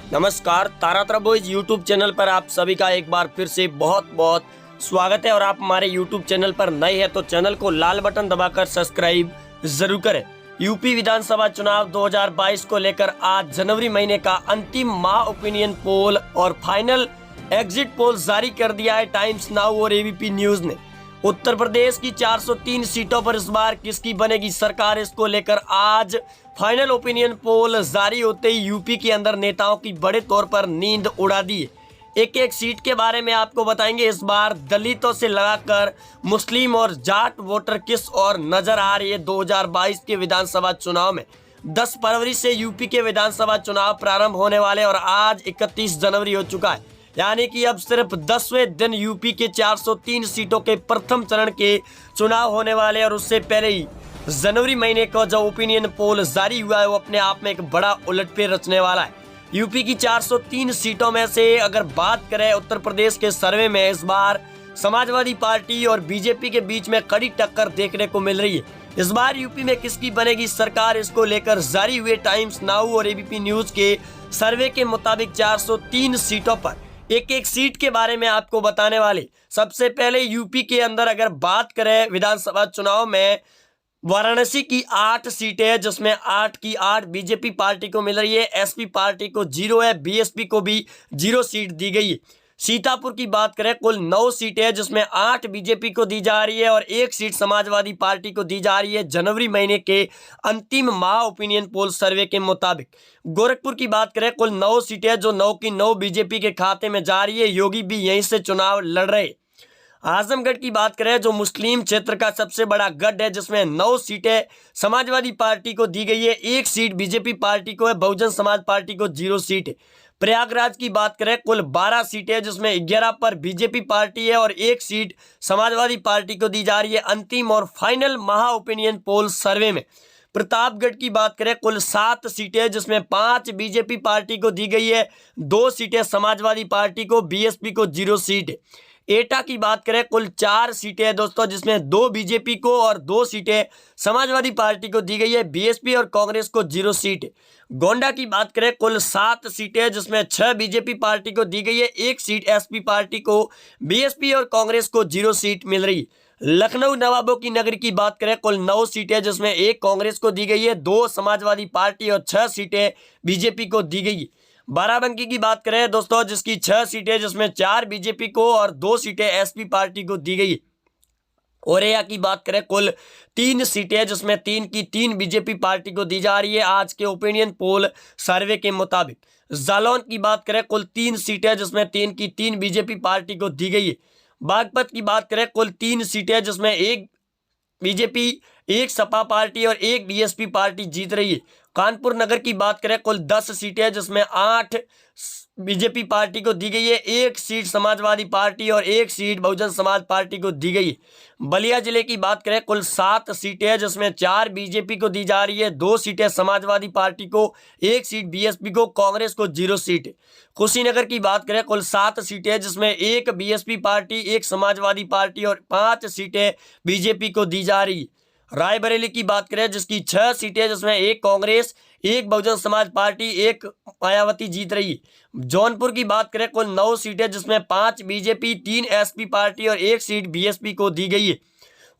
नमस्कार, Taratara boys YouTube channel पर आप सभी का एक बार फिर से बहुत बहुत स्वागत है। और आप हमारे यूट्यूब चैनल पर नए हैं तो चैनल को लाल बटन दबाकर सब्सक्राइब जरूर करें। यूपी विधानसभा चुनाव 2022 को लेकर आज जनवरी महीने का अंतिम माह ओपिनियन पोल और फाइनल एग्जिट पोल जारी कर दिया है टाइम्स नाउ और एबीपी न्यूज ने। उत्तर प्रदेश की 403 सीटों पर इस बार किसकी बनेगी सरकार, इसको लेकर आज फाइनल ओपिनियन पोल जारी होते ही यूपी के अंदर नेताओं की बड़े तौर पर नींद उड़ा दी है। एक एक सीट के बारे में आपको बताएंगे। इस बार दलितों से लगाकर मुस्लिम और जाट वोटर किस और नजर आ रही है 2022 के विधानसभा चुनाव में। 10 फरवरी से यूपी के विधानसभा चुनाव प्रारंभ होने वाले और आज 31 जनवरी हो चुका है, यानी कि अब सिर्फ 10वें दिन यूपी के 403 सीटों के प्रथम चरण के चुनाव होने वाले। और उससे पहले ही जनवरी महीने का जो ओपिनियन पोल जारी हुआ है वो अपने आप में एक बड़ा उलटफेर रचने वाला है। यूपी की 403 सीटों में से अगर बात करें उत्तर प्रदेश के सर्वे में इस बार समाजवादी पार्टी और बीजेपी के बीच में कड़ी टक्कर देखने को मिल रही है। इस बार यूपी में किसकी बनेगी सरकार, इसको लेकर जारी हुए टाइम्स नाउ और एबीपी न्यूज के सर्वे के मुताबिक 403 सीटों पर एक एक सीट के बारे में आपको बताने वाले। सबसे पहले यूपी के अंदर अगर बात करें विधानसभा चुनाव में, वाराणसी की 8 सीटें हैं जिसमें 8 की 8 बीजेपी पार्टी को मिल रही है, एसपी पार्टी को 0 है, बीएसपी को भी 0 सीट दी गई है। सीतापुर की बात करें कुल 9 सीटें हैं जिसमें 8 बीजेपी को दी जा रही है और 1 सीट समाजवादी पार्टी को दी जा रही है जनवरी महीने के अंतिम माह ओपिनियन पोल सर्वे के मुताबिक। गोरखपुर की बात करें कुल 9 सीटें जो 9 की 9 बीजेपी के खाते में जा रही है, योगी भी यहीं से चुनाव लड़ रहे। आजमगढ़ की बात करें जो मुस्लिम क्षेत्र का सबसे बड़ा गढ़ है जिसमें 9 सीटें समाजवादी पार्टी को दी गई है, 1 सीट बीजेपी पार्टी को है, बहुजन समाज पार्टी को 0 सीट है। प्रयागराज की बात करें कुल 12 सीटें जिसमें 11 पर बीजेपी पार्टी है और 1 सीट समाजवादी पार्टी को दी जा रही है अंतिम और फाइनल महा ओपिनियन पोल सर्वे में। प्रतापगढ़ की बात करें कुल 7 सीटें जिसमें 5 बीजेपी पार्टी को दी गई है, 2 सीटें समाजवादी पार्टी को, बीएसपी को 0 सीट है। एटा की बात करें कुल 4 सीटें हैं दोस्तों जिसमें 2 बीजेपी को और 2 सीटें समाजवादी पार्टी को दी गई है, बीएसपी और कांग्रेस को 0 सीट है। गोंडा की बात करें कुल 7 सीटें जिसमें 6 बीजेपी पार्टी को दी गई है, 1 सीट एसपी पार्टी को, बीएसपी और कांग्रेस को 0 सीट मिल रही है। लखनऊ नवाबों की नगरी की बात करें कुल 9 सीटें जिसमें 1 कांग्रेस को दी गई है, 2 समाजवादी पार्टी और 6 सीटें बीजेपी को दी गई है। बाराबंकी की बात करें दोस्तों जिसकी 6 सीटें जिसमें 4 बीजेपी को और 2 सीटें एसपी पार्टी को दी गई। औरैया की बात करें कुल 3 सीटें जिसमें 3 की 3 बीजेपी पार्टी को दी जा रही है आज के ओपिनियन पोल सर्वे के मुताबिक। जालौन की बात करें कुल 3 सीटें जिसमें 3 की 3 बीजेपी पार्टी को दी गई है। बागपत की बात करें कुल 3 सीटें जिसमें 1 बीजेपी, 1 सपा पार्टी और 1 बीएसपी पार्टी जीत रही है। कानपुर नगर की बात करें कुल 10 सीटें जिसमें 8 बीजेपी पार्टी को दी गई है, 1 सीट समाजवादी पार्टी और 1 सीट बहुजन समाज पार्टी को दी गई है। बलिया जिले की बात करें कुल 7 सीटें जिसमें 4 बीजेपी को दी जा रही है, 2 सीटें समाजवादी पार्टी को, 1 सीट बीएसपी को, कांग्रेस को 0 सीट है। कुशीनगर की बात करें कुल 7 सीटें जिसमें 1 बीएसपी पार्टी, 1 समाजवादी पार्टी और 5 सीटें बीजेपी को दी जा रही है। रायबरेली की बात करें जिसकी 6 सीटें जिसमें 1 कांग्रेस, 1 बहुजन समाज पार्टी, 1 मायावती जीत रही है। जौनपुर की बात करें कुल 9 सीटें जिसमें 5 बीजेपी, 3 एसपी पार्टी और 1 सीट बीएसपी को दी गई है।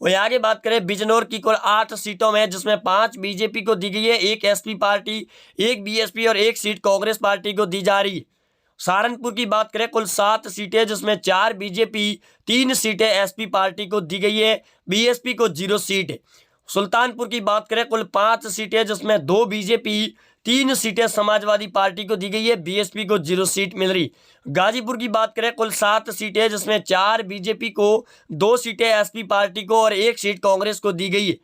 वहीं आगे बात करें बिजनौर की कुल 8 सीटों में जिसमें 5 बीजेपी को दी गई है, 1 एसपी पार्टी, 1 बीएसपी और 1 सीट कांग्रेस पार्टी को दी जा रही है। सहारनपुर की बात करें कुल 7 सीटें जिसमें 4 बीजेपी, 3 सीटें एसपी पार्टी को दी गई है, बीएसपी को 0 सीट है। सुल्तानपुर की बात करें कुल 5 सीटें जिसमें 2 बीजेपी, 3 सीटें समाजवादी पार्टी को दी गई है, बीएसपी को 0 सीट मिल रही। गाजीपुर की बात करें कुल 7 सीटें जिसमें 4 बीजेपी को, 2 सीटें एसपी पार्टी को और 1 सीट कांग्रेस को दी गई है।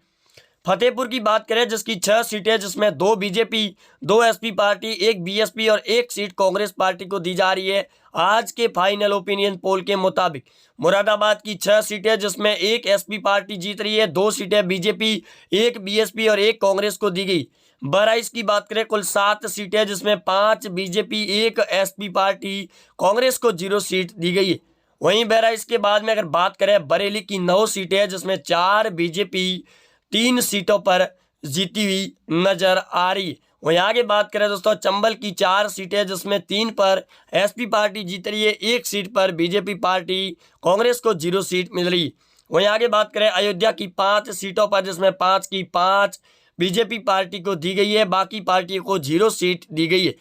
फतेहपुर की बात करें जिसकी 6 सीटें जिसमें 2 बीजेपी, 2 एसपी पार्टी, 1 बीएसपी और 1 सीट कांग्रेस पार्टी को दी जा रही है आज के फाइनल ओपिनियन पोल के मुताबिक। मुरादाबाद की 6 सीटें जिसमें 1 एसपी पार्टी जीत रही है, 2 सीटें बीजेपी, 1 बीएसपी और 1 कांग्रेस को दी गई। बहराइच की बात करें कुल 7 सीटें जिसमें 5 बीजेपी, 1 एसपी पार्टी, कांग्रेस को 0 सीट दी गई है। वहीं बहराइच के बाद में अगर बात करें बरेली की 9 सीटें जिसमें 4 बीजेपी 3 सीटों पर जीती हुई नजर आ रही। वहीं आगे बात करें दोस्तों चंबल की 4 सीटें जिसमें 3 पर एसपी पार्टी जीत रही है, 1 सीट पर बीजेपी पार्टी कांग्रेस को 0 सीट मिल रही। वहीं आगे बात करें अयोध्या की 5 सीटों पर जिसमें 5 की 5 बीजेपी पार्टी को दी गई है, बाकी पार्टियों को 0 सीट दी गई है।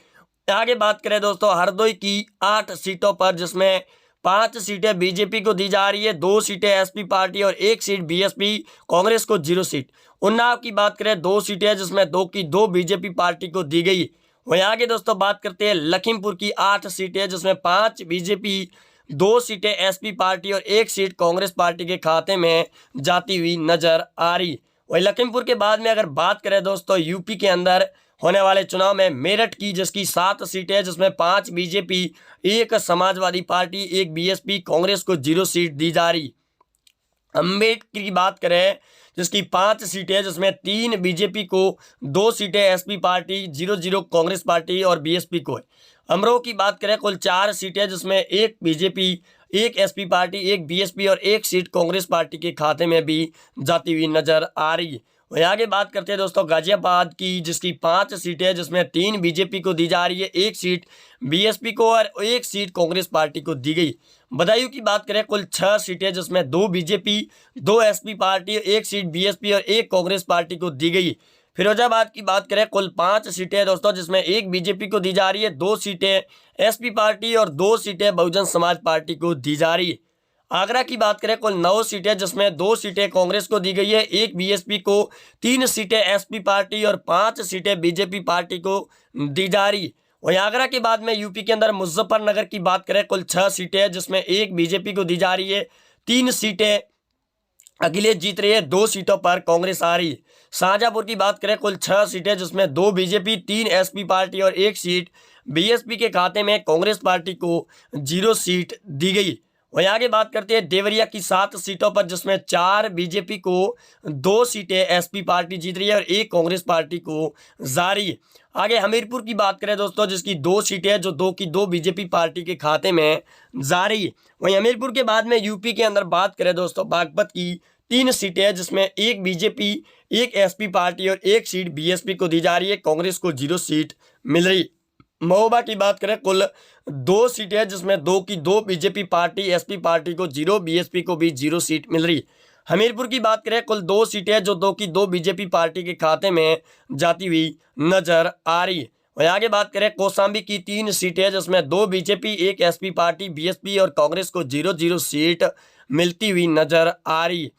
आगे बात करें दोस्तों हरदोई की 8 सीटों पर जिसमें 5 सीटें बीजेपी को दी जा रही है, 2 सीटें एसपी पार्टी और 1 सीट बीएसपी कांग्रेस को 0 सीट। उन्नाव की बात करें 2 सीटें जिसमें 2 की 2 बीजेपी पार्टी को दी गई। वहीं आगे दोस्तों बात करते हैं लखीमपुर की 8 सीटें जिसमें 5 बीजेपी, 2 सीटें एसपी पार्टी और 1 सीट कांग्रेस पार्टी के खाते में जाती हुई नजर आ रही। वहीं लखीमपुर के बाद में अगर बात करें दोस्तों यूपी के अंदर होने वाले चुनाव में मेरठ की जिसकी 7 सीटें जिसमें 5 BJP, 1 Samajwadi party, 1 BSP, Congress को 0 सीट दी जा रही। अम्बेडकर की बात करें जिसकी 5 सीटें जिसमें 3 बीजेपी को, 2 सीटें एसपी पार्टी, 0 कांग्रेस पार्टी और बीएसपी को है। अमरोह की बात करें कुल 4 सीटें जिसमें 1 बीजेपी, 1 एसपी पार्टी, 1 बीएसपी और 1 सीट कांग्रेस पार्टी के खाते में भी जाती हुई नजर आ रही है। वहीं आगे बात करते हैं दोस्तों गाजियाबाद की जिसकी 5 सीटें जिसमें 3 बीजेपी को दी जा रही है, 1 सीट बीएसपी को और 1 सीट कांग्रेस पार्टी को दी गई। बदायूं की बात करें कुल 6 सीटें जिसमें 2 BJP, 2 SP party, 1 seat BSP और 1 कांग्रेस पार्टी को दी गई। फिरोजाबाद की बात करें कुल 5 सीटें दोस्तों जिसमें 1 बीजेपी को दी जा रही है, 2 सीटें एसपी पार्टी और 2 सीटें बहुजन समाज पार्टी को दी जा रही है। आगरा की बात करें कुल 9 सीटें जिसमें 2 सीटें कांग्रेस को दी गई है, 1 बीएसपी को, 3 सीटें एसपी पार्टी और 5 सीटें बीजेपी पार्टी को दी जा रही। वहीं आगरा के बाद में यूपी के अंदर मुजफ्फरनगर की बात करें कुल 6 सीटें जिसमें 1 बीजेपी को दी जा रही है, 3 सीटें अखिलेश जीत रही है, 2 सीटों पर कांग्रेस आ रही। शाहजहांपुर की बात करें कुल 6 सीटें जिसमें 2 बीजेपी, 3 एसपी पार्टी और 1 सीट बीएसपी के खाते में कांग्रेस पार्टी को 0 सीट दी गई। वहीं आगे बात करते हैं देवरिया की 7 सीटों पर जिसमें 4 बीजेपी को, 2 सीटें एसपी पार्टी जीत रही है और 1 कांग्रेस पार्टी को जारी। आगे हमीरपुर की बात करें दोस्तों जिसकी 2 सीटें जो 2 की 2 बीजेपी पार्टी के खाते में जारी। वहीं हमीरपुर के बाद में यूपी के अंदर बात करें दोस्तों बागपत की 3 सीटें जिसमें 1 बीजेपी, 1 एसपी पार्टी और 1 सीट बीएसपी को दी जा रही है, कांग्रेस को 0 सीट मिल रही। महोबा की बात करें कुल 2 सीटें जिसमें 2 की 2 बीजेपी पार्टी, एसपी पार्टी को 0, बीएसपी को भी 0 सीट मिल रही। हमीरपुर की बात करें कुल 2 सीटें जो 2 की 2 बीजेपी पार्टी के खाते में जाती हुई नजर आ रही। वहीं आगे बात करें कौशाम्बी की 3 सीटें जिसमें 2 बीजेपी, 1 एसपी पार्टी, बीएसपी और कांग्रेस को 0 सीट मिलती हुई नजर आ रही।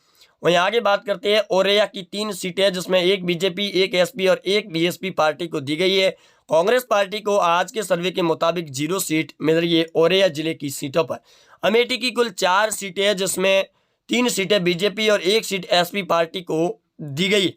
वहीं आगे बात करते हैं औरैया की 3 सीटें जिसमें 1 बीजेपी, 1 एसपी और 1 बीएसपी पार्टी को दी गई है, कांग्रेस पार्टी को आज के सर्वे के मुताबिक 0 सीट मिल रही है औरैया जिले की सीटों पर। अमेठी की कुल 4 सीटें जिसमें 3 सीटें बीजेपी और 1 सीट एसपी पार्टी को दी गई।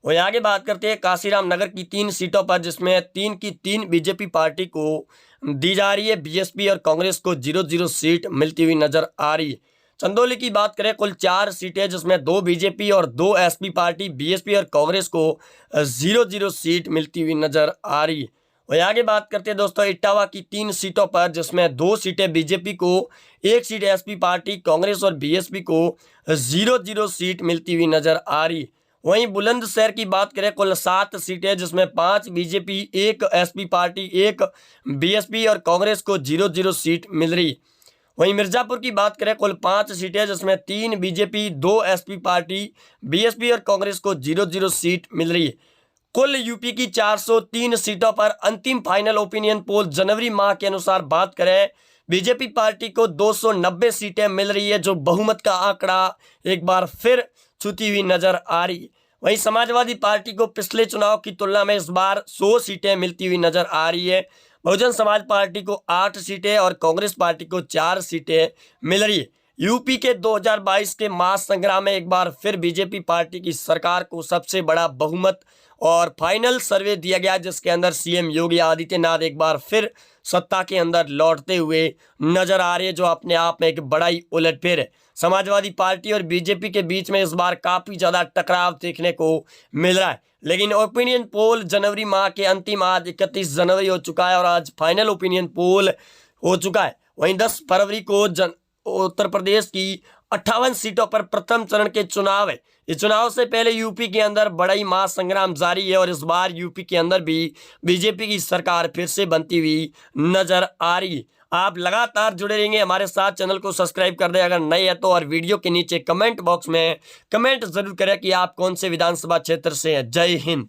वहीं आगे बात करते हैं काशीराम नगर की 3 सीटों पर जिसमें 3 की 3 बीजेपी पार्टी को दी जा रही है, बीएसपी और कांग्रेस को 0 सीट मिलती हुई नजर आ रही है। चंदौली की बात करें कुल 4 सीटें जिसमें 2 बीजेपी और 2 एसपी पार्टी, बीएसपी और कांग्रेस को 0 सीट मिलती हुई नजर आ रही है। वहीं आगे बात करते हैं दोस्तों इटावा की 3 सीटों पर जिसमें 2 सीटें बीजेपी को, 1 सीट एसपी पार्टी, कांग्रेस और बीएसपी को 0 सीट मिलती हुई नजर आ रही। वहीं बुलंदशहर की बात करें कुल 7 सीटें जिसमें 5 बीजेपी, 1 एसपी पार्टी, 1 बीएसपी और कांग्रेस को 0 सीट मिल रही। वहीं मिर्जापुर की बात करें कुल 5 सीटें जिसमें 3 बीजेपी, 2 एसपी पार्टी, बीएसपी और कांग्रेस को 0 सीट मिल रही है। कुल यूपी की 403 सीटों पर अंतिम फाइनल ओपिनियन पोल जनवरी माह के अनुसार बात करें बीजेपी पार्टी को 290 सीटें मिल रही है, जो बहुमत का आंकड़ा एक बार फिर छूती हुई नजर आ रही। वहीं समाजवादी पार्टी को पिछले चुनाव की तुलना में इस बार 100 सीटें मिलती हुई नजर आ रही है। बहुजन समाज पार्टी को 8 सीटें और कांग्रेस पार्टी को 4 सीटें मिल रही है। यूपी के 2022 के महासंग्राम में एक बार फिर बीजेपी पार्टी की सरकार को सबसे बड़ा बहुमत और फाइनल सर्वे दिया गया, जिसके अंदर सीएम योगी आदित्यनाथ एक बार फिर सत्ता के अंदर लौटते हुए नजर आ रहे हैं, जो अपने आप में एक बड़ा ही उलटफेर है। समाजवादी पार्टी और बीजेपी के बीच में इस बार काफी ज्यादा टकराव देखने को मिल रहा है, लेकिन ओपिनियन पोल जनवरी माह के अंतिम आज 31 जनवरी हो चुका है और आज फाइनल ओपिनियन पोल हो चुका है। वहीं 10 फरवरी को उत्तर प्रदेश की 58 सीटों पर प्रथम चरण के चुनाव है। इस चुनाव से पहले यूपी के अंदर बड़ा ही महासंग्राम जारी है और इस बार यूपी के अंदर भी बीजेपी की सरकार फिर से बनती हुई नजर आ रही है। आप लगातार जुड़े रहेंगे हमारे साथ, चैनल को सब्सक्राइब कर दें अगर नए है तो, और वीडियो के नीचे कमेंट बॉक्स में कमेंट जरूर करें कि आप कौन से विधानसभा क्षेत्र से हैं। जय हिंद।